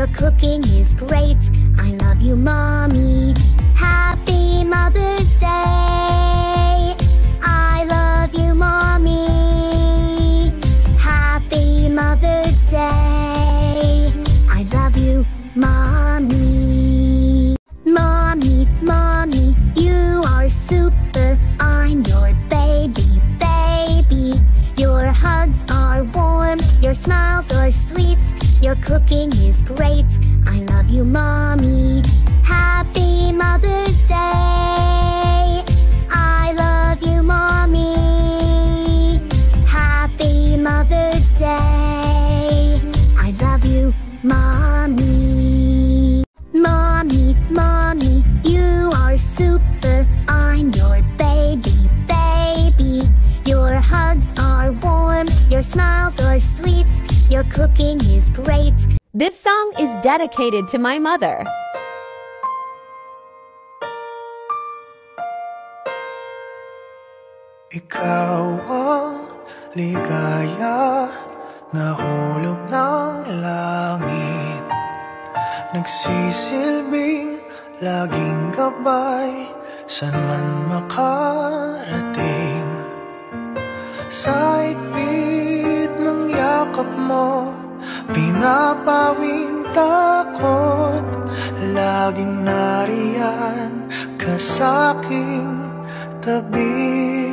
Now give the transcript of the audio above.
Your cooking is great. I love you, Mommy. Happy Mother's Day. I love you, Mommy. Happy Mother's Day. I love you, Mommy. Mommy, Mommy, you are super. I'm your baby, baby. Your hugs are warm, your smiles are sweet. Your cooking is great. I love you, Mommy. Happy Mother's Day. I love you, Mommy. Happy Mother's Day. I love you, Mommy. Mommy, Mommy, you are super. I'm your baby, baby. Your hugs are warm, your smiles are sweet. Your cooking is great. This song is dedicated to my mother. Ikaw ang ligaya na hulog ng langit, nagsisilbing laging gabay san man makarating. Sa higpit ng yakap mo, pinapawing takot. Laging nariyan ka sa'king tabi.